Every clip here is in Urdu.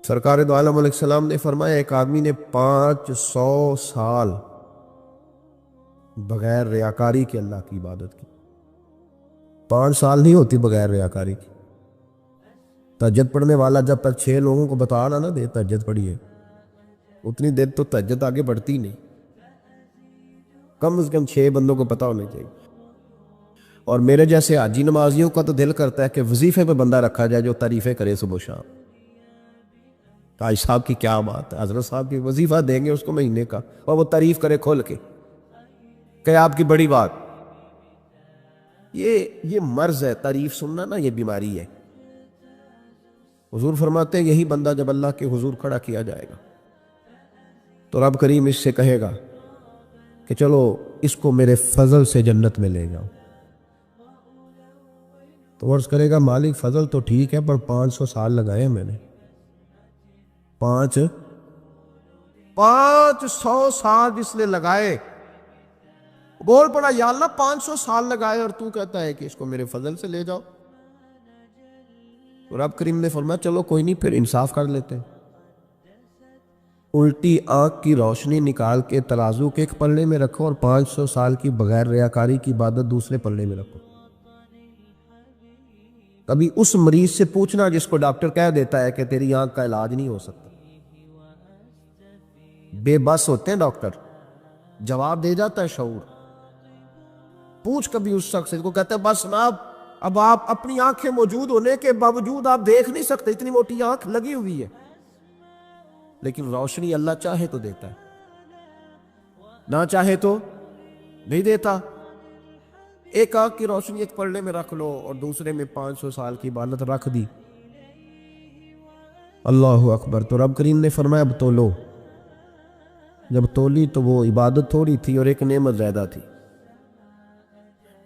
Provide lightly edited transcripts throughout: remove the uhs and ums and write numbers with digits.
سرکار دو عالم علیہ السلام نے فرمایا ایک آدمی نے 500 سال بغیر ریاکاری کے اللہ کی عبادت کی. 5 سال نہیں ہوتی بغیر ریاکاری کی. تہجد پڑھنے والا جب تک 6 لوگوں کو بتا نہ دے تہجد پڑھیے، اتنی دیر تو تہجد آگے بڑھتی نہیں. کم از کم 6 بندوں کو پتہ ہونا چاہیے. اور میرے جیسے حاجی نمازیوں کا تو دل کرتا ہے کہ وظیفے پہ بندہ رکھا جائے جو تعریفیں کرے صبح و شام. حاج صاحب کی کیا بات ہے، حضرت صاحب کی وظیفہ دیں گے اس کو مہینے کا، اور وہ تعریف کرے کھول کے کہ آپ کی بڑی بات. یہ مرض ہے، تعریف سننا نا یہ بیماری ہے. حضور فرماتے ہیں یہی بندہ جب اللہ کے حضور کھڑا کیا جائے گا تو رب کریم اس سے کہے گا کہ چلو اس کو میرے فضل سے جنت میں لے جاؤ. تو عرض کرے گا مالک فضل تو ٹھیک ہے پر 500 سال لگائے میں نے. 500 سال جس نے لگائے، بول پڑا یا اللہ 500 سال لگائے اور تو کہتا ہے کہ اس کو میرے فضل سے لے جاؤ. رب کریم نے فرمایا چلو کوئی نہیں، پھر انصاف کر لیتے ہیں. الٹی آنکھ کی روشنی نکال کے ترازو کے ایک پلڑے میں رکھو اور 500 سال کی بغیر ریاکاری کی عبادت دوسرے پلڑے میں رکھو. کبھی اس مریض سے پوچھنا جس کو ڈاکٹر کہہ دیتا ہے کہ تیری آنکھ کا علاج نہیں ہو سکتا. بے بس ہوتے ہیں ڈاکٹر، جواب دے جاتا ہے شعور. پوچھ کبھی اس شخص کو، کہتا ہے بس جناب اب آپ اپنی آنکھیں موجود ہونے کے باوجود آپ دیکھ نہیں سکتے، اتنی موٹی آنکھ لگی ہوئی ہے. لیکن روشنی اللہ چاہے تو دیتا ہے، نہ چاہے تو نہیں دیتا. ایک آنکھ کی روشنی ایک پلڑے میں رکھ لو اور دوسرے میں 500 سال کی عبادت رکھ دی. اللہ اکبر. تو رب کریم نے فرمایا اب تولو. جب تولی تو وہ عبادت تھوڑی تھی اور ایک نعمت زیادہ تھی.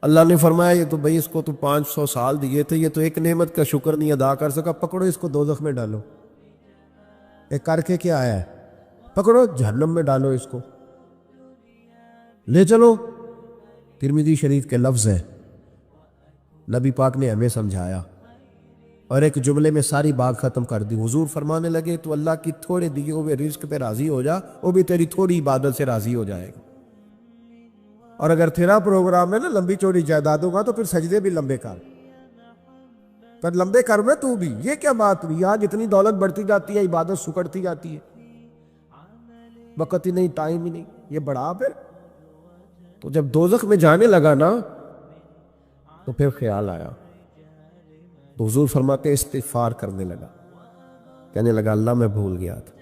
اللہ نے فرمایا یہ تو بھئی اس کو تو 500 سال دیے تھے، یہ تو ایک نعمت کا شکر نہیں ادا کر سکا، پکڑو اس کو دوزخ میں ڈالو. ایک کر کے کیا آیا ہے، پکڑو جہنم میں ڈالو اس کو، لے چلو. ترمذی شریف کے لفظ ہے، نبی پاک نے ہمیں سمجھایا اور ایک جملے میں ساری بات ختم کر دی. حضور فرمانے لگے تو اللہ کی تھوڑے دیے ہوئے رزق پہ راضی ہو جا، وہ بھی تیری تھوڑی عبادت سے راضی ہو جائے گا. اور اگر تیرا پروگرام ہے نا لمبی چوڑی جائیدادوں کا تو پھر سجدے بھی لمبے کر، پر لمبے کر میں تو بھی. یہ کیا بات ہوئی، آج اتنی دولت بڑھتی جاتی ہے عبادت سکڑتی جاتی ہے، وقت ہی نہیں، ٹائم ہی نہیں. یہ بڑھا پھر. تو جب دوزخ میں جانے لگا نا تو پھر خیال آیا. تو حضور فرماتے استغفار کرنے لگا، کہنے لگا اللہ میں بھول گیا تھا،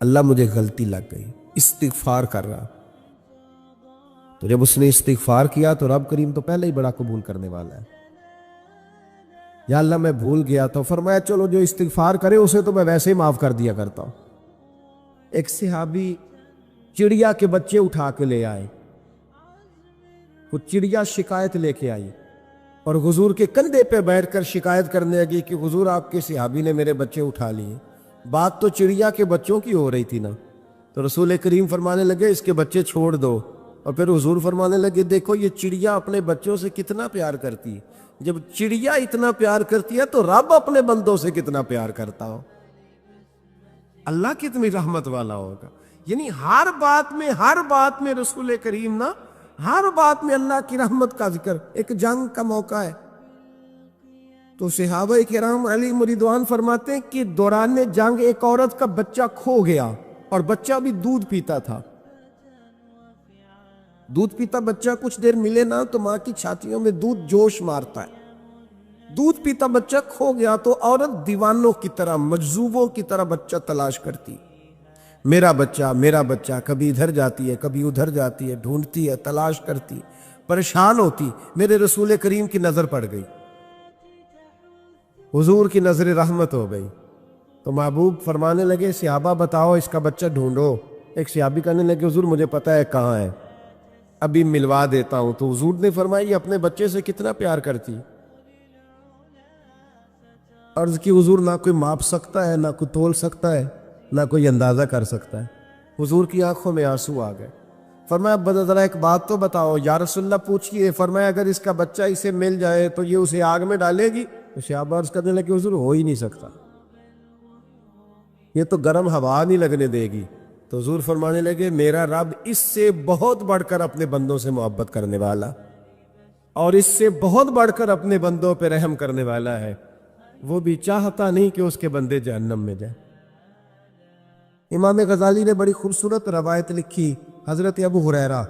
اللہ مجھے غلطی لگ گئی. استغفار کر رہا. تو جب اس نے استغفار کیا تو رب کریم تو پہلے ہی بڑا قبول کرنے والا ہے. یا اللہ میں بھول گیا. تو فرمایا چلو جو استغفار کرے اسے تو میں ویسے ہی معاف کر دیا کرتا ہوں. ایک صحابی چڑیا کے بچے اٹھا کے لے آئے. وہ چڑیا شکایت لے کے آئی اور حضور کے کندھے پہ بیٹھ کر شکایت کرنے لگی کہ حضور آپ کے صحابی نے میرے بچے اٹھا لیے. بات تو چڑیا کے بچوں کی ہو رہی تھی نا. تو رسول کریم فرمانے لگے اس کے بچے چھوڑ دو. اور پھر حضور فرمانے لگے دیکھو یہ چڑیا اپنے بچوں سے کتنا پیار کرتی ہے. جب چڑیا اتنا پیار کرتی ہے تو رب اپنے بندوں سے کتنا پیار کرتا ہو. اللہ کتنی رحمت والا ہوگا. یعنی ہر بات میں رسول کریم نا، ہر بات میں اللہ کی رحمت کا ذکر. ایک جنگ کا موقع ہے تو صحابہ کرام علیہم رضوان فرماتے ہیں کہ دوران جنگ ایک عورت کا بچہ کھو گیا اور بچہ بھی دودھ پیتا تھا. دودھ پیتا بچہ کچھ دیر ملے نا تو ماں کی چھاتیوں میں دودھ جوش مارتا ہے. دودھ پیتا بچہ کھو گیا تو عورت دیوانوں کی طرح، مجذوبوں کی طرح بچہ تلاش کرتی. میرا بچہ. کبھی ادھر جاتی ہے کبھی ادھر جاتی ہے، ڈھونڈتی ہے، تلاش کرتی، پریشان ہوتی. میرے رسول کریم کی نظر پڑ گئی، حضور کی نظر رحمت ہو گئی. تو محبوب فرمانے لگے صحابہ بتاؤ اس کا بچہ ڈھونڈو. ایک صحابی کہنے لگے حضور مجھے پتہ ہے کہاں ہے، ابھی ملوا دیتا ہوں. تو حضور نے فرمایا یہ اپنے بچے سے کتنا پیار کرتی. عرض کی حضور نہ کوئی ماپ سکتا ہے، نہ کوئی تول سکتا ہے، نہ کوئی اندازہ کر سکتا ہے. حضور کی آنکھوں میں آنسو آ گئے. فرمایا اب ذرا ایک بات تو بتاؤ. یا رسول اللہ پوچھئے. فرمایا اگر اس کا بچہ اسے مل جائے تو یہ اسے آگ میں ڈالے گی. تو صحابہ عرض کرنے لگے حضور ہو ہی نہیں سکتا. یہ تو گرم ہوا نہیں لگنے دے گی. تو حضور فرمانے لگے میرا رب اس سے بہت بڑھ کر اپنے بندوں سے محبت کرنے والا اور اس سے بہت بڑھ کر اپنے بندوں پہ رحم کرنے والا ہے. وہ بھی چاہتا نہیں کہ اس کے بندے جہنم میں جائیں. امام غزالی نے بڑی خوبصورت روایت لکھی. حضرت ابو ہریرہ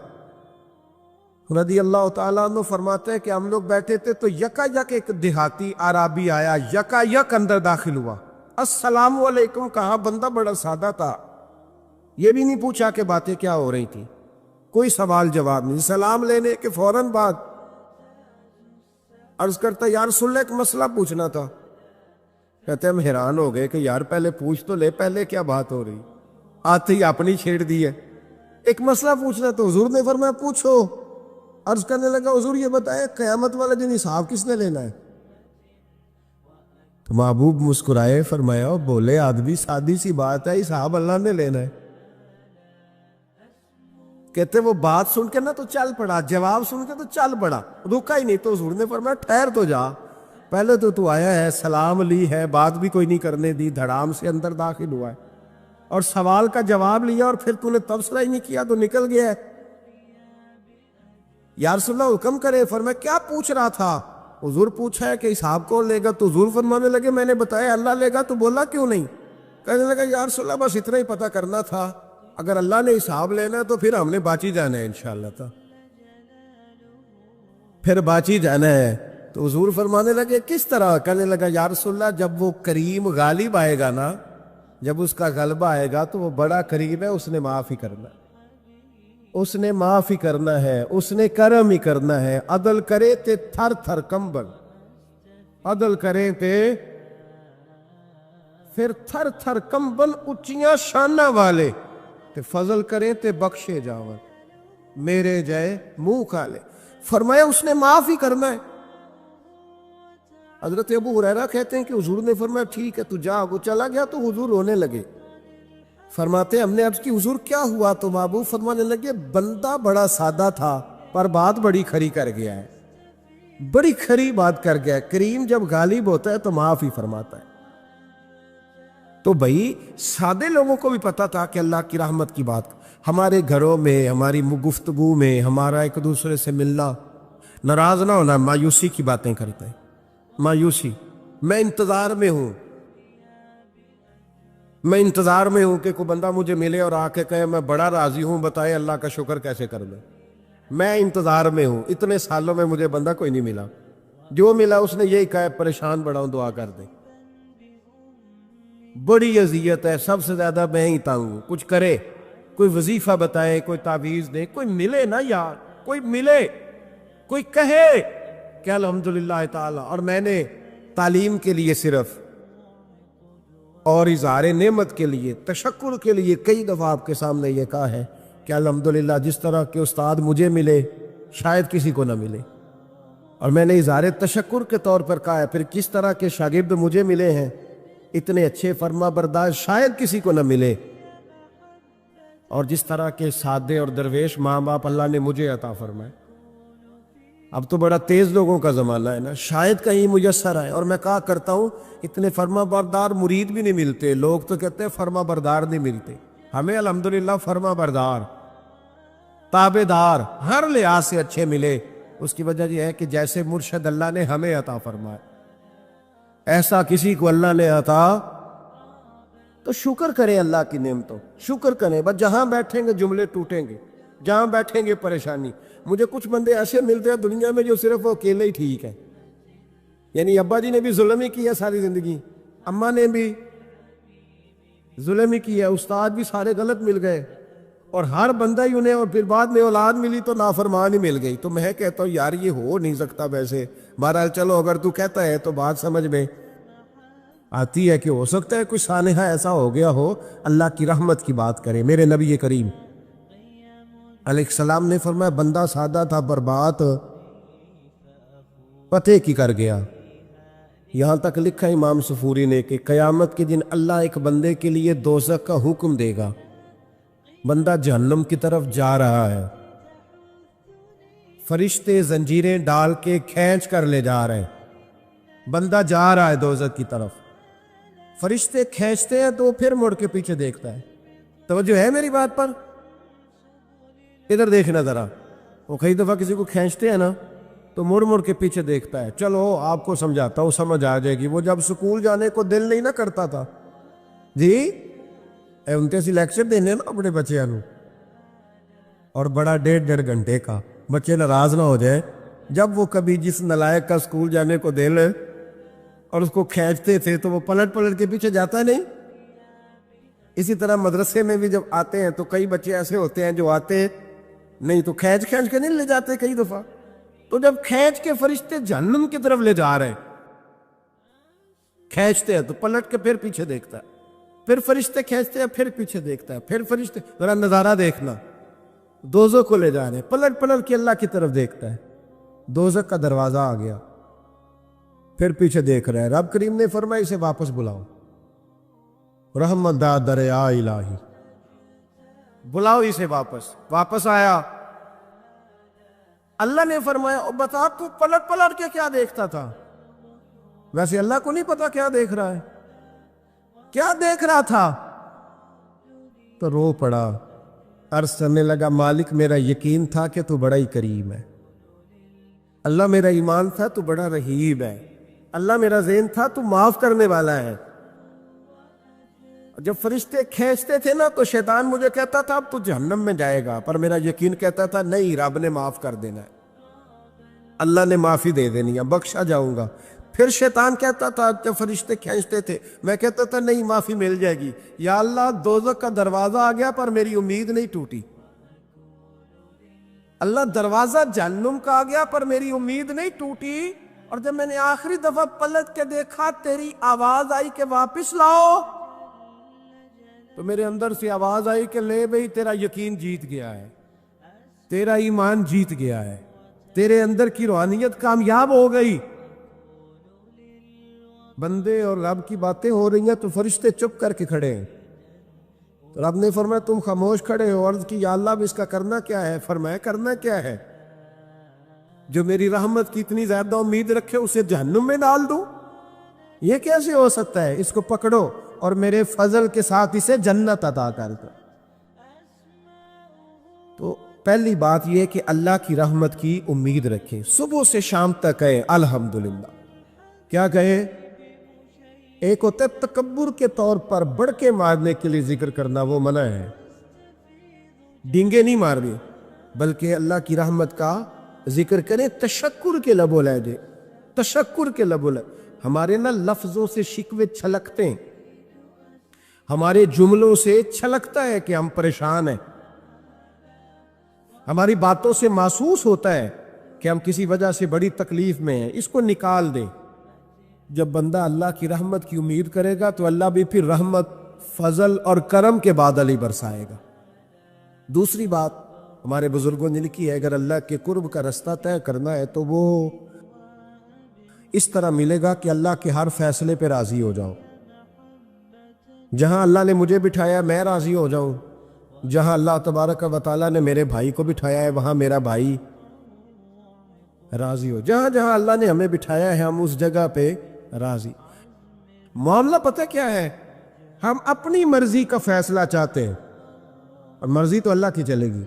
رضی اللہ تعالیٰ عنہ فرماتے ہیں کہ ہم لوگ بیٹھے تھے تو یکا یک ایک دیہاتی عرابی آیا, یکا یک اندر داخل ہوا. السلام علیکم کہا. بندہ بڑا سادہ تھا, یہ بھی نہیں پوچھا کہ باتیں کیا ہو رہی تھی, کوئی سوال جواب نہیں. سلام لینے کے فوراً بعد عرض کرتا یا رسول اللہ ایک مسئلہ پوچھنا تھا. کہتے ہم حیران ہو گئے کہ یار پہلے پوچھ تو لے, پہلے کیا بات ہو رہی, آتے ہی اپنی چھیڑ دی ہے. ایک مسئلہ پوچھنا تو حضور نے فرمایا پوچھو. عرض کرنے لگا حضور یہ بتائے قیامت والے دن حساب کس نے لینا ہے؟ تو محبوب مسکرائے, فرمایا بولے آدمی سادی سی بات ہے, حساب اللہ نے لینا ہے. کہتے وہ بات سن کے نا تو چل پڑا, جواب سن کے تو چل پڑا, رکا ہی نہیں. تو حضور نے فرمایا ٹھہر تو جا, پہلے تو آیا ہے, سلام لی ہے, بات بھی کوئی نہیں کرنے دی, دھڑام سے اندر داخل ہوا ہے اور سوال کا جواب لیا اور پھر تو نے تبصرہ ہی نہیں کیا تو نکل گیا ہے. یا رسول اللہ حکم کرے. فرمایا کیا پوچھ رہا تھا؟ حضور پوچھا ہے کہ حساب کون لے گا. تو حضور فرمانے لگے میں نے بتایا اللہ لے گا. تو بولا کیوں نہیں؟ کہنے لگا یا رسول اللہ بس اتنا ہی پتہ کرنا تھا, اگر اللہ نے حساب لینا ہے تو پھر ہم نے باچی جانا ہے انشاءاللہ. تھا پھر باچی جانا ہے. تو حضور فرمانے لگے کس طرح؟ کہنے لگا یا رسول اللہ جب وہ کریم غالب آئے گا نا, جب اس کا غلبہ آئے گا تو وہ بڑا کریم ہے, اس نے معاف ہی کرنا ہے, اس نے معاف ہی کرنا ہے, اس نے کرم ہی کرنا ہے. عدل کرے تے تھر تھر کمبل, عدل کرے تے پھر تھر تھر کمبل, اچیاں شانہ والے تے فضل کریں تے بخشے جاون, میرے جائے منہ کھالے. فرمایا اس نے معاف ہی کرنا ہے. حضرت ابو ہریرہ کہتے ہیں کہ حضور نے فرمایا ٹھیک ہے تو جا. وہ چلا گیا تو حضور رونے لگے. فرماتے ہم نے عرض کی حضور کیا ہوا؟ تو محبوب فرمانے لگے بندہ بڑا سادہ تھا پر بات بڑی کھری کر گیا ہے, بڑی کھری بات کر گیا ہے. کریم جب غالب ہوتا ہے تو معاف ہی فرماتا ہے. تو بھائی سادے لوگوں کو بھی پتا تھا کہ اللہ کی رحمت کی بات. ہمارے گھروں میں, ہماری گفتگو میں, ہمارا ایک دوسرے سے ملنا, ناراض نہ ہونا, مایوسی کی باتیں کرتے ہیں. مایوسی, میں انتظار میں ہوں, میں انتظار میں ہوں کہ کوئی بندہ مجھے ملے اور آ کے کہے میں بڑا راضی ہوں, بتائے اللہ کا شکر کیسے کر لیں. میں انتظار میں ہوں, اتنے سالوں میں مجھے بندہ کوئی نہیں ملا, جو ملا اس نے یہی کہا پریشان بڑا ہوں دعا کر دیں. بڑی اذیت ہے, سب سے زیادہ میں ہی تنگ ہوں. کچھ کرے, کوئی وظیفہ بتائے, کوئی تعویذ دے, کوئی ملے نا یار, کوئی ملے, کوئی کہے کہ الحمدللہ تعالی. اور میں نے تعلیم کے لیے صرف اور اظہار نعمت کے لیے, تشکر کے لیے کئی دفعہ آپ کے سامنے یہ کہا ہے کہ الحمدللہ جس طرح کے استاد مجھے ملے شاید کسی کو نہ ملے, اور میں نے اظہار تشکر کے طور پر کہا ہے پھر کس طرح کے شاگرد مجھے ملے ہیں اتنے اچھے فرما بردار شاید کسی کو نہ ملے, اور جس طرح کے سادے اور درویش ماں باپ اللہ نے مجھے عطا فرمائے. اب تو بڑا تیز لوگوں کا زمانہ ہے نا, شاید کہیں میسر آئے. اور میں کہا کرتا ہوں اتنے فرما بردار مرید بھی نہیں ملتے. لوگ تو کہتے ہیں فرما بردار نہیں ملتے, ہمیں الحمدللہ فرما بردار, تابع دار, ہر لحاظ سے اچھے ملے. اس کی وجہ یہ ہے کہ جیسے مرشد اللہ نے ہمیں عطا فرمائے ایسا کسی کو اللہ نے عطا, تو شکر کریں اللہ کی نعمتوں, شکر کریں. بس جہاں بیٹھیں گے جملے ٹوٹیں گے, جہاں بیٹھیں گے پریشانی. مجھے کچھ بندے ایسے ملتے ہیں دنیا میں جو صرف وہ اکیلے ہی ٹھیک ہے, یعنی ابا جی نے بھی ظلم ہی کیا ساری زندگی, اماں نے بھی ظلم ہی کیا, استاد بھی سارے غلط مل گئے, اور ہر بندہ ہی انہیں, اور پھر بعد میں اولاد ملی تو نافرمان ہی مل گئی. تو میں کہتا ہوں یار یہ ہو نہیں سکتا. ویسے بہرحال چلو اگر تو کہتا ہے تو بات سمجھ میں آتی ہے کہ ہو سکتا ہے کوئی سانحہ ایسا ہو گیا ہو. اللہ کی رحمت کی بات کرے. میرے نبی کریم علیہ السلام نے فرمایا بندہ سادہ تھا پر بات پتے کی کر گیا. یہاں تک لکھا امام صفوری نے کہ قیامت کے دن اللہ ایک بندے کے لیے دوزخ کا حکم دے گا. بندہ جہنم کی طرف جا رہا ہے, فرشتے زنجیریں ڈال کے کھینچ کر لے جا رہے ہیں, بندہ جا رہا ہے دوزخ کی طرف. فرشتے کھینچتے ہیں تو پھر مڑ کے پیچھے دیکھتا ہے. توجہ ہے میری بات پر؟ ادھر دیکھنا ذرا. وہ کئی دفعہ کسی کو کھینچتے ہیں نا تو مڑ مڑ کے پیچھے دیکھتا ہے. چلو آپ کو سمجھاتا ہوں, سمجھ آ جائے گی. وہ جب سکول جانے کو دل نہیں نہ کرتا تھا جی, انتے سی لیکچر دینے نا اپنے بچیاں نو, اور بڑا 1.5 گھنٹے کا, بچے ناراض نہ ہو جائے. جب وہ کبھی جس نلائق کا سکول جانے کو دل ہے اور اس کو کھینچتے تھے تو وہ پلٹ پلٹ کے پیچھے جاتا نہیں. اسی طرح مدرسے میں بھی جب آتے ہیں تو کئی بچے ایسے ہوتے ہیں جو آتے نہیں تو کھینچ کھینچ کے نہیں لے جاتے کئی دفعہ. تو جب کھینچ کے فرشتے جہنم کی طرف لے جا رہے ہیں, کھینچتے ہیں تو پلٹ کے پھر پیچھے دیکھتا ہے, پھر فرشتے کھینچتے ہیں پھر پیچھے دیکھتا ہے, پھر فرشتے. ذرا نظارہ دیکھنا, دوزخ کو لے جا رہے ہیں, پلٹ پلٹ کے اللہ کی طرف دیکھتا ہے. دوزخ کا دروازہ آ گیا, پھر پیچھے دیکھ رہا ہے. رب کریم نے فرمایا اسے واپس بلاؤ, رحمت دا دریا الہی, بلاؤ اسے واپس. واپس آیا. اللہ نے فرمایا بتا تو پلٹ پلٹ کے کیا دیکھتا تھا؟ ویسے اللہ کو نہیں پتا کیا دیکھ رہا ہے, کیا دیکھ رہا تھا. تو رو پڑا, عرض کرنے لگا مالک میرا یقین تھا کہ تو بڑا ہی کریم ہے, اللہ میرا ایمان تھا تو بڑا رحیم ہے, اللہ میرا ذہن تھا تو معاف کرنے والا ہے. جب فرشتے کھینچتے تھے نا تو شیطان مجھے کہتا تھا اب تو جہنم میں جائے گا, پر میرا یقین کہتا تھا نہیں رب نے معاف کر دینا ہے, اللہ نے معافی دے دینی ہے, بخشا جاؤں گا. پھر شیطان کہتا تھا جب فرشتے کھینچتے تھے, میں کہتا تھا نہیں معافی مل جائے گی. یا اللہ دوزخ کا دروازہ آ گیا پر میری امید نہیں ٹوٹی. اللہ دروازہ جہنم کا آ گیا پر میری امید نہیں ٹوٹی. اور جب میں نے آخری دفعہ پلٹ کے دیکھا تیری آواز آئی کہ واپس لاؤ, تو میرے اندر سے آواز آئی کہ لے بھئی تیرا یقین جیت گیا ہے, تیرا ایمان جیت گیا ہے, تیرے اندر کی روحانیت کامیاب ہو گئی. بندے اور رب کی باتیں ہو رہی ہیں تو فرشتے چپ کر کے کھڑے ہیں. تو رب نے فرمایا تم خاموش کھڑے ہو. عرض کی یا اللہ اب اس کا کرنا کیا ہے؟ فرمایا کرنا کیا ہے, جو میری رحمت کی اتنی زیادہ امید رکھے اسے جہنم میں ڈال دوں؟ یہ کیسے ہو سکتا ہے؟ اس کو پکڑو اور میرے فضل کے ساتھ اسے جنت عطا کر دو. تو پہلی بات یہ کہ اللہ کی رحمت کی امید رکھیں. صبح سے شام تک کہے الحمدللہ. کیا کہے؟ ایک ہوتا ہے تکبر کے طور پر بڑھ کے مارنے کے لیے ذکر کرنا, وہ منع ہے. ڈینگے نہیں مارنے بلکہ اللہ کی رحمت کا ذکر کریں تشکر کے لب و لہجے, تشکر کے لب و لہجے. ہمارے نا لفظوں سے شکوے چھلکتے ہیں, ہمارے جملوں سے چھلکتا ہے کہ ہم پریشان ہیں, ہماری باتوں سے محسوس ہوتا ہے کہ ہم کسی وجہ سے بڑی تکلیف میں ہیں. اس کو نکال دیں. جب بندہ اللہ کی رحمت کی امید کرے گا تو اللہ بھی پھر رحمت, فضل اور کرم کے بادل ہی برسائے گا. دوسری بات ہمارے بزرگوں نے لکھی ہے, اگر اللہ کے قرب کا رستہ طے کرنا ہے تو وہ اس طرح ملے گا کہ اللہ کے ہر فیصلے پہ راضی ہو جاؤ. جہاں اللہ نے مجھے بٹھایا میں راضی ہو جاؤں, جہاں اللہ تبارک و تعالیٰ نے میرے بھائی کو بٹھایا ہے وہاں میرا بھائی راضی ہو. جہاں جہاں اللہ نے ہمیں بٹھایا ہے ہم اس جگہ پہ راضی. معاملہ پتہ کیا ہے, ہم اپنی مرضی کا فیصلہ چاہتے ہیں اور مرضی تو اللہ کی چلے گی,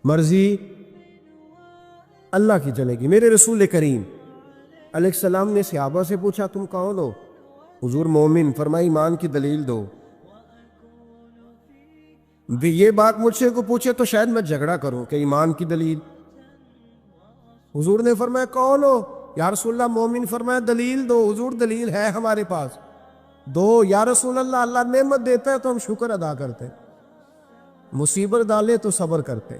مرضی اللہ کی چلے گی. میرے رسول کریم علیہ السلام نے صحابہ سے پوچھا تم کون ہو؟ حضور مومن. فرمایا ایمان کی دلیل دو. بھی یہ بات مجھ سے کو پوچھے تو شاید میں جھگڑا کروں کہ ایمان کی دلیل. حضور نے فرمایا کون ہو؟ یا رسول اللہ مومن. فرمایا دلیل دو. حضور دلیل ہے ہمارے پاس. دو. یا رسول اللہ اللہ نعمت دیتا ہے تو ہم شکر ادا کرتے, مصیبت ڈالے تو صبر کرتے,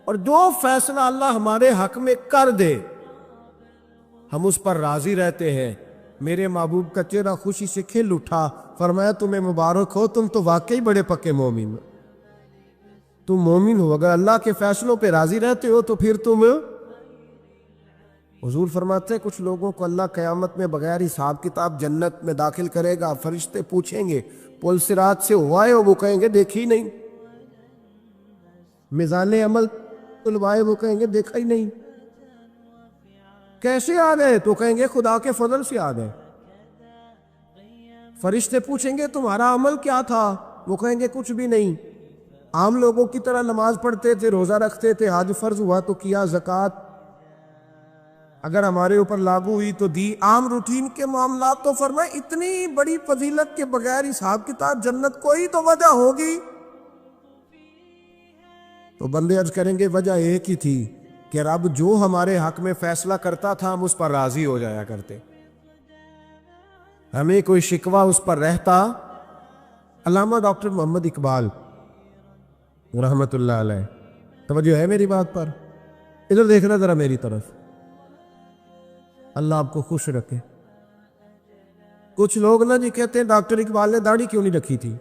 اور جو فیصلہ اللہ ہمارے حق میں کر دے ہم اس پر راضی رہتے ہیں. میرے محبوب کا چہرہ خوشی سے کھل اٹھا. فرمایا تمہیں مبارک ہو, تم تو واقعی بڑے پکے مومن ہو. تم مومن ہو, اگر اللہ کے فیصلوں پہ راضی رہتے ہو تو پھر تم. حضور فرماتے ہیں کچھ لوگوں کو اللہ قیامت میں بغیر حساب کتاب جنت میں داخل کرے گا. فرشتے پوچھیں گے پل صراط سے ہوائے ہو؟ وہ کہیں گے دیکھی نہیں. میزان عمل تلوائے؟ وہ کہیں گے دیکھا ہی نہیں. کیسے آ گئے؟ تو کہیں گے خدا کے فضل سے آ گئے. فرشتے پوچھیں گے تمہارا عمل کیا تھا؟ وہ کہیں گے کچھ بھی نہیں، عام لوگوں کی طرح نماز پڑھتے تھے، روزہ رکھتے تھے، حج فرض ہوا تو کیا، زکوٰۃ اگر ہمارے اوپر لاگو ہوئی تو دی، عام روٹین کے معاملات۔ تو فرمائے اتنی بڑی فضیلت کے بغیر حساب کتاب جنت، کوئی تو وجہ ہوگی۔ تو بندے عرض کریں گے وجہ ایک ہی تھی کہ رب جو ہمارے حق میں فیصلہ کرتا تھا ہم اس پر راضی ہو جایا کرتے، ہمیں کوئی شکوہ اس پر رہتا۔ علامہ ڈاکٹر محمد اقبال رحمت اللہ علیہ، توجہ ہے میری بات پر؟ ادھر دیکھنا ذرا میری طرف، اللہ آپ کو خوش رکھے۔ کچھ لوگ نا جی کہتے ہیں ڈاکٹر اقبال نے داڑھی کیوں نہیں رکھی تھی؟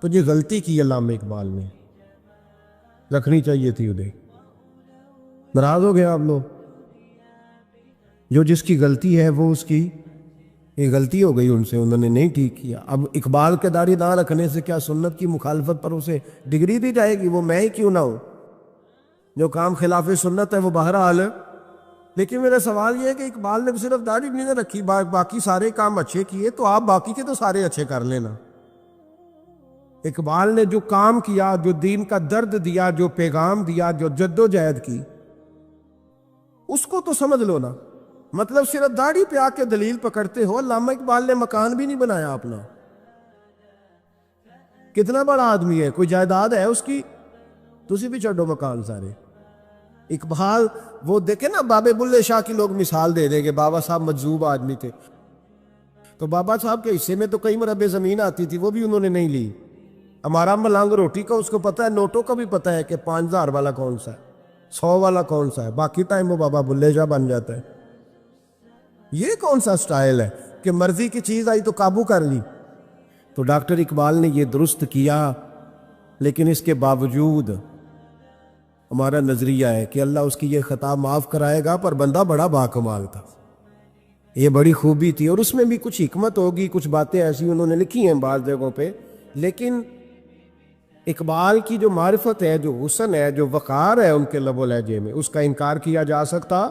تو یہ غلطی کی علامہ اقبال نے، رکھنی چاہیے تھی انہیں۔ ناراض ہو گیا آپ لوگ؟ جو جس کی غلطی ہے وہ اس کی یہ غلطی ہو گئی ان سے، انہوں نے نہیں ٹھیک کیا۔ اب اقبال کے داڑھی نہ رکھنے سے کیا سنت کی مخالفت پر اسے ڈگری دی جائے گی؟ وہ میں ہی کیوں نہ ہوں، جو کام خلاف سنت ہے وہ بہرحال۔ لیکن میرا سوال یہ ہے کہ اقبال نے صرف داڑھی نہیں رکھی، باقی سارے کام اچھے کیے، تو آپ باقی کے تو سارے اچھے کر لینا۔ اقبال نے جو کام کیا، جو دین کا درد دیا، جو پیغام دیا، جو جد و جہد کی، اس کو تو سمجھ لو نا۔ مطلب صرف داڑھی پہ آ کے دلیل پکڑتے ہو۔ علامہ اقبال نے مکان بھی نہیں بنایا اپنا، کتنا بڑا آدمی ہے، کوئی جائیداد ہے اس کی؟ تسی بھی چھڈو مکان سارے۔ اقبال وہ دیکھیں نا، بابے بلے شاہ کی لوگ مثال دے دیں کہ بابا صاحب مجذوب آدمی تھے، تو بابا صاحب کے حصے میں تو کئی مربع زمین آتی تھی، وہ بھی انہوں نے نہیں لی۔ ہمارا ملانگ روٹی کا اس کو پتہ ہے، نوٹوں کا بھی پتہ ہے کہ 5000 والا کون سا ہے، 100 والا کون سا ہے، باقی ٹائم وہ بابا بلے شاہ بن جاتا ہے۔ یہ کون سا سٹائل ہے کہ مرضی کی چیز آئی تو قابو کر لی؟ تو ڈاکٹر اقبال نے یہ درست کیا، لیکن اس کے باوجود ہمارا نظریہ ہے کہ اللہ اس کی یہ خطا معاف کرائے گا، پر بندہ بڑا باکمال تھا، یہ بڑی خوبی تھی، اور اس میں بھی کچھ حکمت ہوگی، کچھ باتیں ایسی انہوں نے لکھی ہیں بعض جگہوں پہ۔ لیکن اقبال کی جو معرفت ہے، جو حسن ہے، جو وقار ہے ان کے لب و لہجے میں، اس کا انکار کیا جا سکتا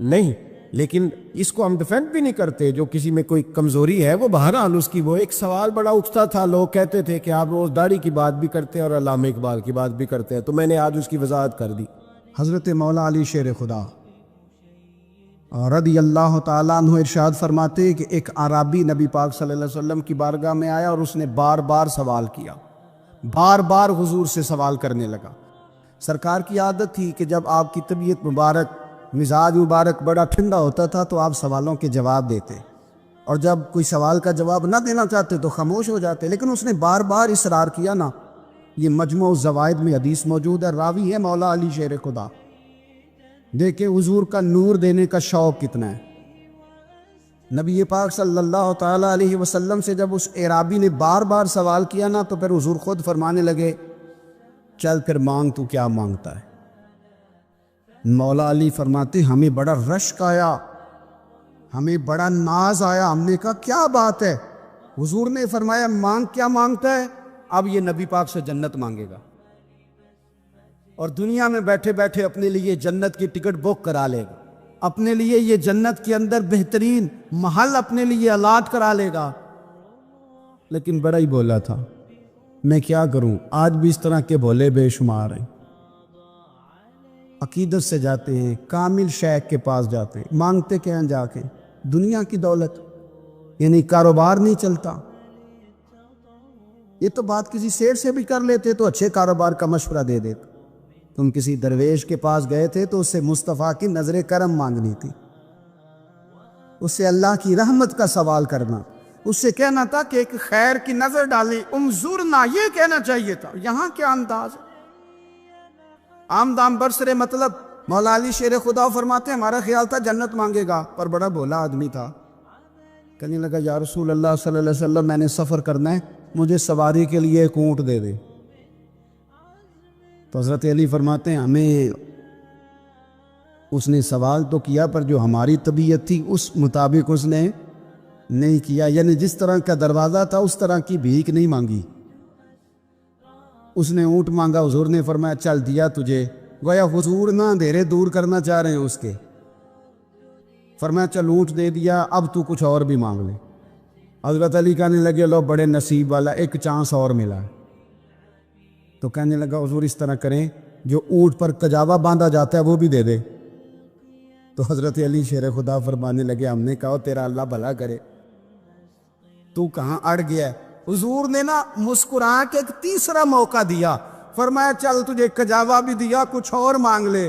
نہیں۔ لیکن اس کو ہم ڈیفینڈ بھی نہیں کرتے، جو کسی میں کوئی کمزوری ہے وہ بہرحال اس کی۔ وہ ایک سوال بڑا اٹھتا تھا، لوگ کہتے تھے کہ آپ روز داڑھی کی بات بھی کرتے ہیں اور علامہ اقبال کی بات بھی کرتے ہیں، تو میں نے آج اس کی وضاحت کر دی۔ حضرت مولا علی شیر خدا رضی اللہ تعالیٰ عنہ ارشاد فرماتے ہیں کہ ایک اعرابی نبی پاک صلی اللہ علیہ وسلم کی بارگاہ میں آیا اور اس نے بار بار سوال کیا، بار بار حضور سے سوال کرنے لگا۔ سرکار کی عادت تھی کہ جب آپ کی طبیعت مبارک، مزاج مبارک بڑا ٹھنڈا ہوتا تھا تو آپ سوالوں کے جواب دیتے، اور جب کوئی سوال کا جواب نہ دینا چاہتے تو خاموش ہو جاتے۔ لیکن اس نے بار بار اصرار کیا نا۔ یہ مجموع الزوائد میں حدیث موجود ہے، راوی ہے مولا علی شیر خدا۔ دیکھیں حضور کا نور دینے کا شوق کتنا ہے۔ نبی پاک صلی اللہ تعالیٰ علیہ وسلم سے جب اس اعرابی نے بار بار سوال کیا نا، تو پھر حضور خود فرمانے لگے چل پھر مانگ، تو کیا مانگتا ہے؟ مولا علی فرماتے ہمیں بڑا رشک آیا، ہمیں بڑا ناز آیا، ہم نے کہا کیا بات ہے؟ حضور نے فرمایا مانگ، کیا مانگتا ہے؟ اب یہ نبی پاک سے جنت مانگے گا، اور دنیا میں بیٹھے بیٹھے اپنے لیے جنت کی ٹکٹ بک کرا لے گا، اپنے لیے یہ جنت کے اندر بہترین محل اپنے لیے الاٹ کرا لے گا۔ لیکن بڑا ہی بولا تھا۔ میں کیا کروں، آج بھی اس طرح کے بھولے بے شمار ہیں، عقیدت سے جاتے ہیں، کامل شیخ کے پاس جاتے ہیں، مانگتے کیا ہیں جا کے؟ دنیا کی دولت، یعنی کاروبار نہیں چلتا۔ یہ تو بات کسی سیٹ سے بھی کر لیتے تو اچھے کاروبار کا مشورہ دے دیتے۔ تم کسی درویش کے پاس گئے تھے تو اس سے مصطفیٰ کی نظر کرم مانگنی تھی، اس سے اللہ کی رحمت کا سوال کرنا، اس سے کہنا تھا کہ ایک خیر کی نظر ڈالی، انظرنا، یہ کہنا چاہیے تھا۔ یہاں کیا انداز ہے، عام دام برسرے مطلب۔ مولا علی شیر خدا فرماتے ہیں ہمارا خیال تھا جنت مانگے گا، پر بڑا بھولا آدمی تھا۔ کہنے لگا یا رسول اللہ صلی اللہ علیہ وسلم، میں نے سفر کرنا ہے، مجھے سواری کے لیے ایک اونٹ دے دے۔ تو حضرت علی فرماتے ہیں ہمیں اس نے سوال تو کیا، پر جو ہماری طبیعت تھی اس مطابق اس نے نہیں کیا، یعنی جس طرح کا دروازہ تھا اس طرح کی بھیک نہیں مانگی۔ اس نے اونٹ مانگا، حضور نے فرمایا چل دیا تجھے، گویا حضور نہ اندھیرے دور کرنا چاہ رہے ہیں اس کے۔ فرمایا چل اونٹ دے دیا، اب تو کچھ اور بھی مانگ لے۔ حضرت علی کہنے لگے لو بڑے نصیب والا، ایک چانس اور ملا ہے۔ تو کہنے لگا حضور اس طرح کریں، جو اونٹ پر کجاوا باندھا جاتا ہے وہ بھی دے دے۔ تو حضرت علی شیر خدا فرمانے لگے ہم نے کہا تیرا اللہ بھلا کرے، تو کہاں اڑ گیا ہے؟ حضور نے نا مسکرا کے ایک تیسرا موقع دیا، فرمایا چل تجھے کجاوا بھی دیا، کچھ اور مانگ لے۔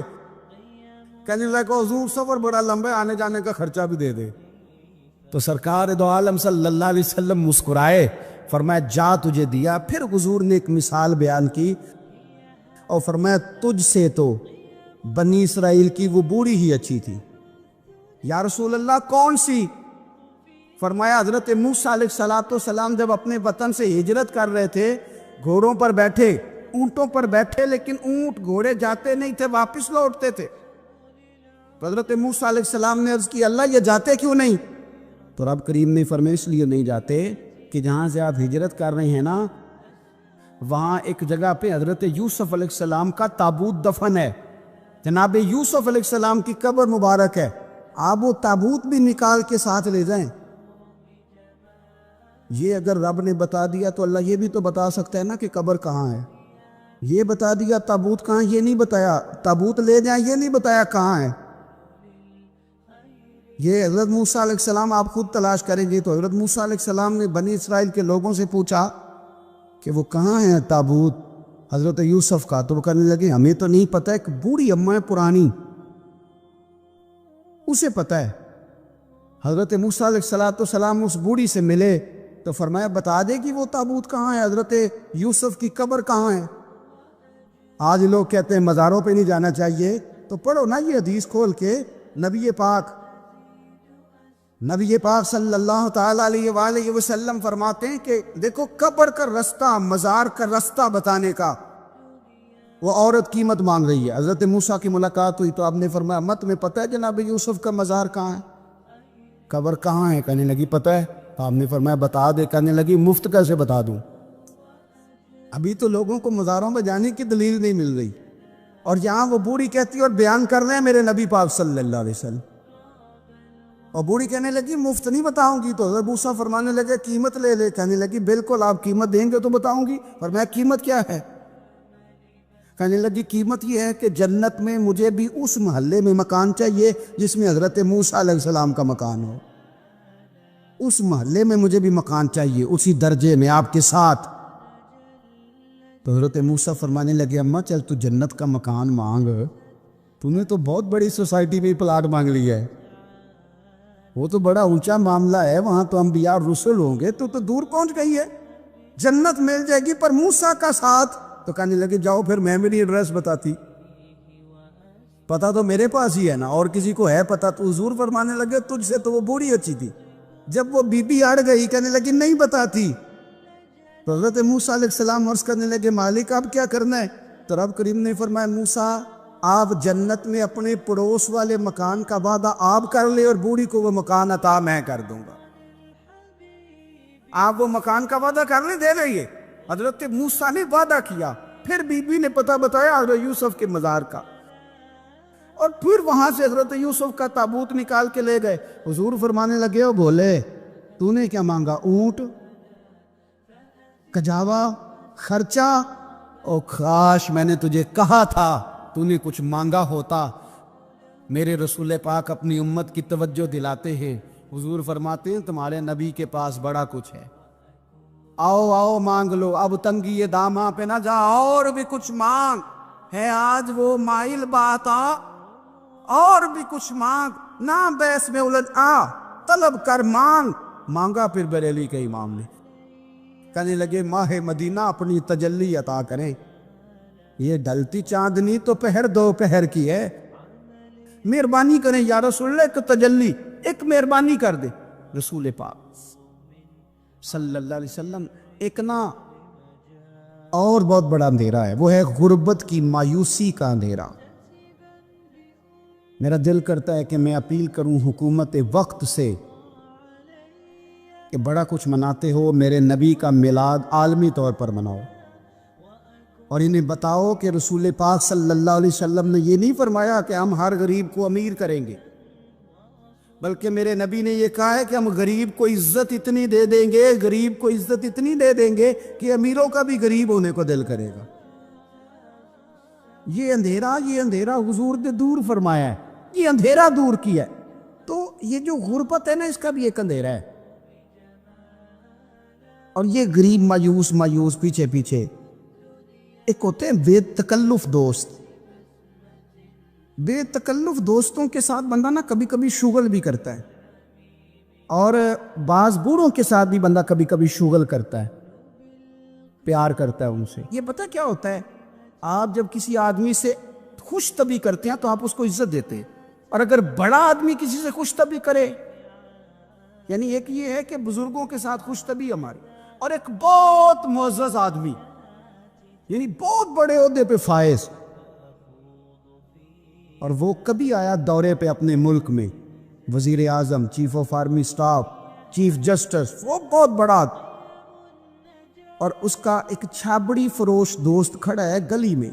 کہنے لگا حضور سفر بڑا لمبا ہے، آنے جانے کا خرچہ بھی دے دے۔ تو سرکار دو عالم صلی اللہ علیہ وسلم مسکرائے، فرمایا جا تجھے دیا۔ پھر حضور نے ایک مثال بیان کی اور فرمایا تجھ سے تو بنی اسرائیل کی وہ بوڑھی ہی اچھی تھی۔ یا رسول اللہ کون سی؟ فرمایا حضرت موسیٰ علیہ السلام جب اپنے وطن سے ہجرت کر رہے تھے، گھوڑوں پر بیٹھے، اونٹوں پر بیٹھے، لیکن اونٹ گھوڑے جاتے نہیں تھے، واپس لوٹتے تھے۔ تو حضرت موسیٰ علیہ السلام نے عرض کی اللہ یہ جاتے کیوں نہیں؟ تو رب کریم نے فرمایا اس لیے نہیں جاتے کہ جہاں سے آپ ہجرت کر رہے ہیں نا، وہاں ایک جگہ پہ حضرت یوسف علیہ السلام کا تابوت دفن ہے، جناب یوسف علیہ السلام کی قبر مبارک ہے، آپ وہ تابوت بھی نکال کے ساتھ لے جائیں۔ یہ اگر رب نے بتا دیا تو اللہ یہ بھی تو بتا سکتا ہے نا کہ قبر کہاں ہے۔ یہ بتا دیا تابوت کہاں، یہ نہیں بتایا، تابوت لے جائیں یہ نہیں بتایا کہاں ہے۔ یہ حضرت موسیٰ علیہ السلام آپ خود تلاش کریں گے تو حضرت موسیٰ علیہ السلام نے بنی اسرائیل کے لوگوں سے پوچھا کہ وہ کہاں ہے تابوت حضرت یوسف کا، تو وہ کہنے لگے ہمیں تو نہیں پتہ، ایک بوڑھی اماں ہے پرانی اسے پتہ ہے۔ حضرت موسیٰ علیہ السلام اس بوڑھی سے ملے تو فرمایا بتا دے کہ وہ تابوت کہاں ہے، حضرت یوسف کی قبر کہاں ہے۔ آج لوگ کہتے ہیں مزاروں پہ نہیں جانا چاہیے، تو پڑھو نا یہ حدیث کھول کے، نبی پاک صلی اللہ تعالیٰ علیہ وآلہ وسلم فرماتے ہیں کہ دیکھو قبر کا رستہ، مزار کا رستہ بتانے کا وہ عورت قیمت مانگ رہی ہے۔ حضرت موسیٰ کی ملاقات ہوئی تو آپ نے فرمایا مت میں پتہ ہے جناب یوسف کا مزار کہاں ہے، قبر کہاں ہے؟ کہنے لگی پتہ ہے۔ تو آپ نے فرمایا بتا دے۔ کہنے لگی مفت کیسے بتا دوں؟ ابھی تو لوگوں کو مزاروں میں جانے کی دلیل نہیں مل رہی، اور یہاں وہ بوڑھی کہتی اور بیان کر رہے ہیں میرے نبی پاک صلی اللہ علیہ وسلم، اور بوڑھی کہنے لگی مفت نہیں بتاؤں گی۔ تو حضرت موسیٰ فرمانے لگے قیمت لے لے۔ کہنے لگی بالکل آپ قیمت دیں گے تو بتاؤں گی۔ فرمایا قیمت کیا ہے؟ کہنے لگی قیمت یہ ہے کہ جنت میں مجھے بھی اس محلے میں مکان چاہیے جس میں حضرت موسیٰ علیہ السلام کا مکان ہو، اس محلے میں مجھے بھی مکان چاہیے، اسی درجے میں آپ کے ساتھ۔ تو حضرت موسیٰ فرمانے لگے اماں چل تو جنت کا مکان مانگ، تو نے تو بہت بڑی سوسائٹی میں پلاٹ مانگ لیا ہے، وہ تو بڑا اونچا معاملہ ہے، وہاں تو انبیاء رسول ہوں گے، تو دور پہنچ گئی ہے، جنت مل جائے گی پر موسیٰ کا ساتھ۔ تو کہنے لگے جاؤ پھر میں میری ایڈریس بتاتی، پتہ تو میرے پاس ہی ہے نا، اور کسی کو ہے پتہ؟ تو حضور فرمانے لگے تجھ سے تو وہ بوڑھی اچھی تھی۔ جب وہ بی بی اڑ گئی کہنے لگی نہیں بتاتی، تو حضرت موسیٰ علیہ السلام عرض کرنے لگے مالک اب کیا کرنا ہے؟ تو رب کریم نے فرمایا موسیٰ آپ جنت میں اپنے پڑوس والے مکان کا وعدہ آپ کر لے اور بوڑھی کو وہ مکان عطا میں کر دوں گا۔ آپ وہ مکان کا وعدہ کر لیں، دے دیں۔ حضرت موسیٰ نے وعدہ کیا، پھر بی بی نے پتہ بتایا حضرت یوسف کے مزار کا، اور پھر وہاں سے حضرت یوسف کا تابوت نکال کے لے گئے۔ حضور فرمانے لگے او بولے تو نے کیا مانگا؟ اونٹ، کجاوا، خرچہ؟ او کاش میں نے تجھے کہا تھا تو نے کچھ مانگا ہوتا۔ میرے رسول پاک اپنی امت کی توجہ دلاتے ہیں، حضور فرماتے ہیں تمہارے نبی کے پاس بڑا کچھ ہے، آؤ آؤ مانگ لو، اب تنگی یہ داماں پہ نہ جا، اور بھی کچھ مانگ ہے آج وہ مائل بات آ، اور بھی کچھ مانگ، نہ بیس میں الجھ آ، طلب کر مانگ۔ مانگا پھر بریلی کے امام نے، کہنے لگے ماہ مدینہ اپنی تجلی عطا کریں، یہ ڈھلتی چاندنی تو پہر دو پہر کی ہے، مہربانی کریں یا رسول اللہ، ایک تجلی، ایک مہربانی کر دے۔ رسول پاک صلی اللہ علیہ وسلم ایک نا اور بہت بڑا اندھیرا ہے، وہ ہے غربت کی مایوسی کا اندھیرا۔ میرا دل کرتا ہے کہ میں اپیل کروں حکومت وقت سے کہ بڑا کچھ مناتے ہو، میرے نبی کا میلاد عالمی طور پر مناؤ، اور انہیں بتاؤ کہ رسول پاک صلی اللہ علیہ وسلم نے یہ نہیں فرمایا کہ ہم ہر غریب کو امیر کریں گے، بلکہ میرے نبی نے یہ کہا ہے کہ ہم غریب کو عزت اتنی دے دیں گے، غریب کو عزت اتنی دے دیں گے کہ امیروں کا بھی غریب ہونے کو دل کرے گا۔ یہ اندھیرا حضور نے دور فرمایا ہے، یہ اندھیرا دور کیا ہے۔ تو یہ جو غربت ہے نا، اس کا بھی ایک اندھیرا ہے۔ اور یہ غریب مایوس پیچھے ایک ہوتے ہیں بے تکلف دوست۔ بے تکلف دوستوں کے ساتھ بندہ نا کبھی کبھی شغل بھی کرتا ہے، اور بعض بوڑھوں کے ساتھ بھی بندہ کبھی کبھی شغل کرتا ہے، پیار کرتا ہے ان سے۔ یہ پتہ کیا ہوتا ہے، آپ جب کسی آدمی سے خوش طبعی کرتے ہیں تو آپ اس کو عزت دیتے ہیں، اور اگر بڑا آدمی کسی سے خوش طبعی کرے، یعنی ایک یہ ہے کہ بزرگوں کے ساتھ خوش طبعی ہماری، اور ایک بہت معزز آدمی، یعنی بہت بڑے عہدے پہ فائز، اور وہ کبھی آیا دورے پہ اپنے ملک میں، وزیر اعظم، chief of army staff, chief justice, وہ بہت بڑا، اور اس کا ایک چھابڑی فروش دوست کھڑا ہے گلی میں،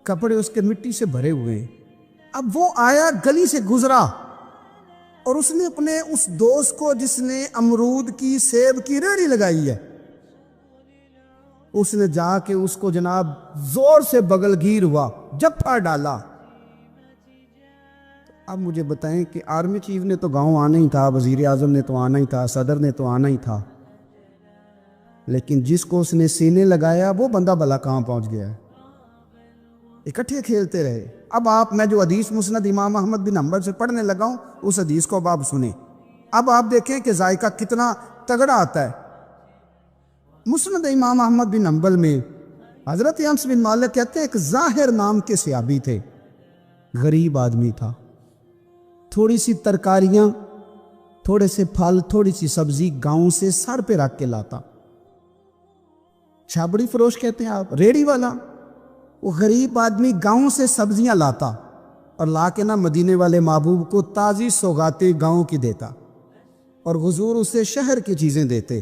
کپڑے اس کے مٹی سے بھرے ہوئے ہیں۔ اب وہ آیا، گلی سے گزرا، اور اس نے اپنے اس دوست کو جس نے امرود کی، سیب کی ریڑھی لگائی ہے، اس نے جا کے اس کو جناب زور سے بغل گیر ہوا، جھپڑ ڈالا۔ اب مجھے بتائیں کہ آرمی چیف نے تو گاؤں آنا ہی تھا، وزیر اعظم نے تو آنا ہی تھا، صدر نے تو آنا ہی تھا، لیکن جس کو اس نے سینے لگایا وہ بندہ بھلا کہاں پہنچ گیا ہے؟ اکٹھے کھیلتے رہے۔ اب میں جو حدیث مسند امام احمد بن حنبل سے پڑھنے لگا ہوں، اس حدیث کو اب آپ سنیں۔ اب آپ دیکھیں کہ ذائقہ کتنا تگڑا آتا ہے۔ مسند امام احمد بن حنبل میں حضرت انس بن مالک کہتے ہیں، ایک ظاہر نام کے صحابی تھے، غریب آدمی تھا، تھوڑی سی ترکاریاں، تھوڑے سے پھل، تھوڑی سی سبزی گاؤں سے سر پہ رکھ کے لاتا۔ چھابڑی فروش کہتے ہیں آپ، ریڑھی والا، وہ غریب آدمی گاؤں سے سبزیاں لاتا اور لا کے نہ مدینے والے محبوب کو تازی سوغاتیں گاؤں کی دیتا، اور حضور اسے شہر کی چیزیں دیتے۔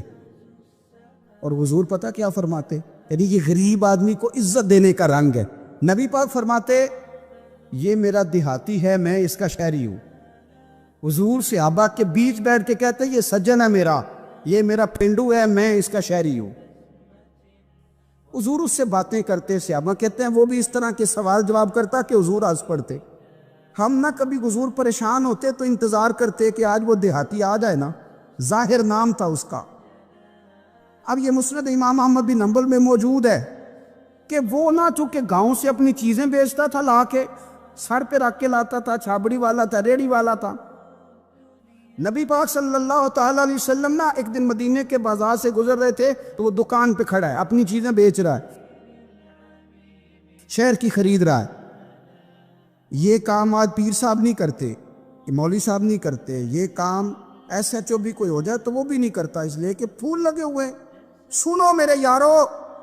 اور حضور پتہ کیا فرماتے؟ یعنی یہ غریب آدمی کو عزت دینے کا رنگ ہے۔ نبی پاک فرماتے، یہ میرا دیہاتی ہے، میں اس کا شہری ہوں۔ حضور صحابہ کے بیچ بیٹھ کے کہتے، یہ سجن ہے میرا، یہ میرا پنڈو ہے، میں اس کا شہری ہوں۔ حضور اس سے باتیں کرتے، صحابہ کہتے ہیں وہ بھی اس طرح کے سوال جواب کرتا کہ حضور ہنس پڑتے۔ ہم نہ کبھی حضور پریشان ہوتے تو انتظار کرتے کہ آج وہ دیہاتی آ جائے نا، ظاہر نام تھا اس کا۔ اب یہ مسند امام احمد بن حنبل میں موجود ہے کہ وہ نہ چونکہ گاؤں سے اپنی چیزیں بیچتا تھا، لا کے سر پہ رکھ کے لاتا تھا، چھابڑی والا تھا، ریڑھی والا تھا۔ نبی پاک صلی اللہ تعالیٰ علیہ وسلم نا ایک دن مدینے کے بازار سے گزر رہے تھے، تو وہ دکان پہ کھڑا ہے، اپنی چیزیں بیچ رہا ہے، شہر کی خرید رہا ہے۔ یہ کام آج پیر صاحب نہیں کرتے، مولوی صاحب نہیں کرتے، یہ کام ایس ایچ او بھی کوئی ہو جائے تو وہ بھی نہیں کرتا، اس لیے کہ پھول لگے ہوئے۔ سنو میرے یارو،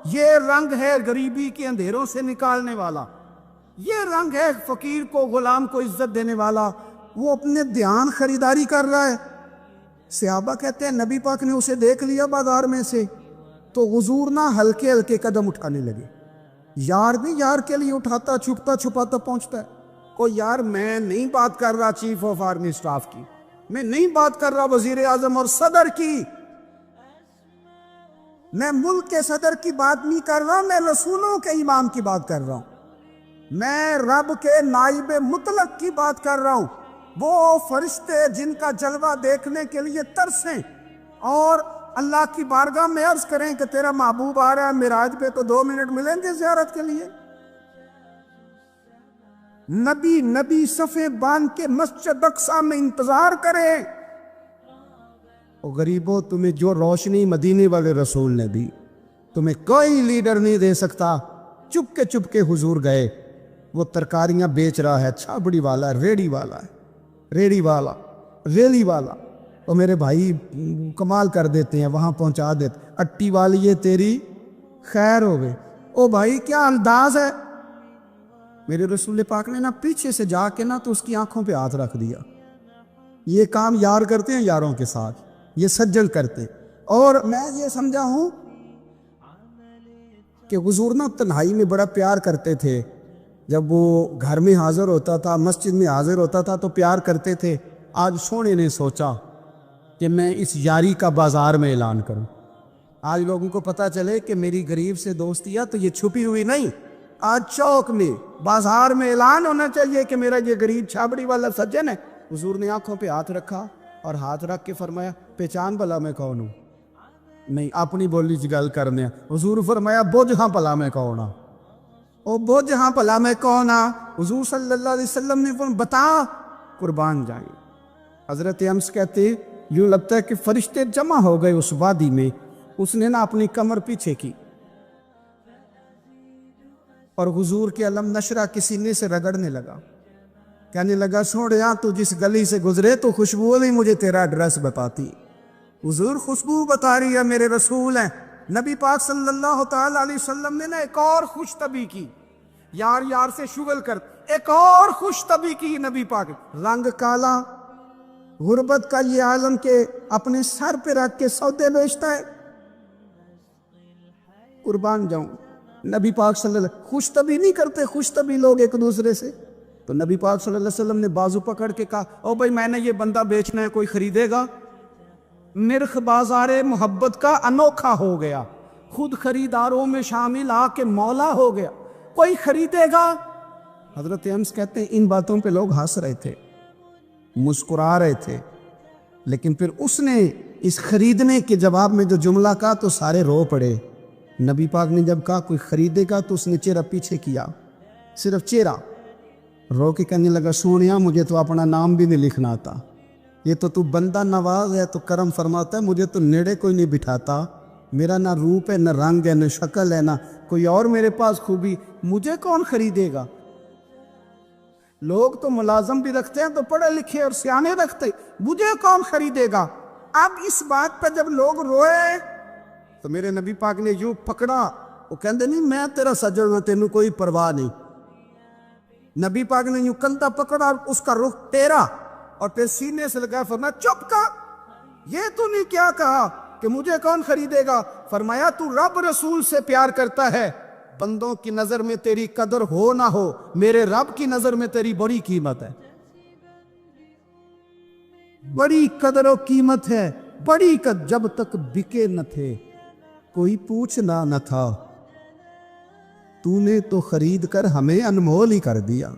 یہ رنگ ہے غریبی کے اندھیروں سے نکالنے والا، یہ رنگ ہے فقیر کو، غلام کو عزت دینے والا۔ وہ اپنے دھیان خریداری کر رہا ہے۔ صحابہ کہتے ہیں نبی پاک نے اسے دیکھ لیا بازار میں سے، تو حضور نہ ہلکے ہلکے قدم اٹھانے لگے۔ یار بھی یار کے لیے اٹھاتا، چھپتا چھپاتا پہنچتا ہے۔ کوئی یار میں نہیں بات کر رہا چیف آف آرمی سٹاف کی، میں نہیں بات کر رہا وزیر اعظم اور صدر کی، میں ملک کے صدر کی بات نہیں کر رہا، میں رسولوں کے امام کی بات کر رہا ہوں، میں رب کے نائب مطلق کی بات کر رہا ہوں، وہ فرشتے جن کا جلوہ دیکھنے کے لیے ترسیں اور اللہ کی بارگاہ میں عرض کریں کہ تیرا محبوب آ رہا ہے معراج پہ، تو 2 منٹ ملیں گے زیارت کے لیے؟ نبی صفے باندھ کے مسجد اقصی میں انتظار کریں۔ اور غریبوں، تمہیں جو روشنی مدینے والے رسول نے دی، تمہیں کوئی لیڈر نہیں دے سکتا۔ چپ کے حضور گئے، وہ ترکاریاں بیچ رہا ہے، چھابڑی والا، ریڑھی والا ہے، ریڑھی والا، ریلی والا، اور میرے بھائی کمال کر دیتے ہیں، وہاں پہنچا دیتے، اٹی والی یہ تیری خیر ہو گئے۔ او بھائی کیا انداز ہے! میرے رسول پاک نے نا پیچھے سے جا کے نا تو اس کی آنکھوں پہ ہاتھ رکھ دیا۔ یہ کام یار کرتے ہیں یاروں کے ساتھ، یہ سجل کرتے۔ اور میں یہ سمجھا ہوں کہ حضور نا تنہائی میں بڑا پیار کرتے تھے، جب وہ گھر میں حاضر ہوتا تھا، مسجد میں حاضر ہوتا تھا تو پیار کرتے تھے، آج سونے نے سوچا کہ میں اس یاری کا بازار میں اعلان کروں. آج لوگوں کو پتہ چلے کہ میری غریب سے دوستیاں تو یہ چھپی ہوئی نہیں، آج چوک میں بازار میں اعلان ہونا چاہیے کہ میرا یہ غریب چھابڑی والا سجن ہے. حضور نے آنکھوں پہ ہاتھ رکھا اور ہاتھ رکھ کے فرمایا پہچان بھلا میں کون ہوں؟ نہیں اپنی بولی چ گل کرنے. حضور فرمایا بوجھ ہاں بھلا میں کون ہاں؟ او بوجھ ہاں بھلا میں کون ہاں؟ حضور صلی اللہ علیہ وسلم نے فرمایا بتا. قربان جائیں. حضرت امس کہتے یوں لگتا ہے کہ فرشتے جمع ہو گئے اس وادی میں. اس نے نا اپنی کمر پیچھے کی اور حضور کے علم نشرہ کے سینے سے رگڑنے لگا. کہنے لگا سوڑیا تو جس گلی سے گزرے تو خوشبو نہیں مجھے تیرا ایڈریس بتاتی. حضور خوشبو بتا رہی ہے میرے رسول ہیں. نبی پاک صلی اللہ تعالی علیہ وسلم نے نا ایک اور خوش طبی کی. یار یار سے شغل کر ایک اور خوش طبی کی نبی پاک. رنگ کالا، غربت کا یہ عالم کے اپنے سر پہ رکھ کے سودے بیچتا ہے. قربان جاؤں. نبی پاک صلی اللہ علیہ وسلم خوش طبی نہیں کرتے خوش طبی لوگ ایک دوسرے سے. تو نبی پاک صلی اللہ علیہ وسلم نے بازو پکڑ کے کہا او بھائی میں نے یہ بندہ بیچنا ہے، کوئی خریدے گا؟ نرخ بازار محبت کا انوکھا ہو گیا، خود خریداروں میں شامل آ کے مولا ہو گیا، کوئی خریدے گا؟ حضرت امس کہتے ہیں ان باتوں پہ لوگ ہنس رہے تھے، مسکرا رہے تھے، لیکن پھر اس نے اس خریدنے کے جواب میں جو جملہ کہا تو سارے رو پڑے. نبی پاک نے جب کہا کوئی خریدے گا تو اس نے چہرہ پیچھے کیا، صرف چہرہ، رو کے کہنے لگا سونیا مجھے تو اپنا نام بھی نہیں لکھنا آتا. یہ تو بندہ نواز ہے تو کرم فرماتا ہے، مجھے تو نیڑے کوئی نہیں بٹھاتا. میرا نہ روپ ہے، نہ رنگ ہے، نہ شکل ہے، نہ کوئی اور میرے پاس خوبی، مجھے کون خریدے گا؟ لوگ تو ملازم بھی رکھتے ہیں تو پڑھے لکھے اور سیانے رکھتے، مجھے کون خریدے گا؟ اب اس بات پہ جب لوگ روئے تو میرے نبی پاک نے یوں پکڑا. وہ کہندے نہیں میں تیرا سجن ہوں، تینوں کوئی پرواہ نہیں. نبی پاک نے یوں کندھا پکڑا اور اس کا رخ ٹیرا اور پھر سینے سے لگا. فرمایا چپ کر، یہ تو نہیں کیا کہا کہ مجھے کون خریدے گا؟ فرمایا تو رب رسول سے پیار کرتا ہے، بندوں کی نظر میں تیری قدر ہو نہ ہو، میرے رب کی نظر میں تیری بڑی قیمت ہے، بڑی قدر و قیمت ہے، بڑی قدر. جب تک بکے نہ تھے کوئی پوچھنا نہ تھا، تو نے تو خرید کر ہمیں انمول ہی کر دیا.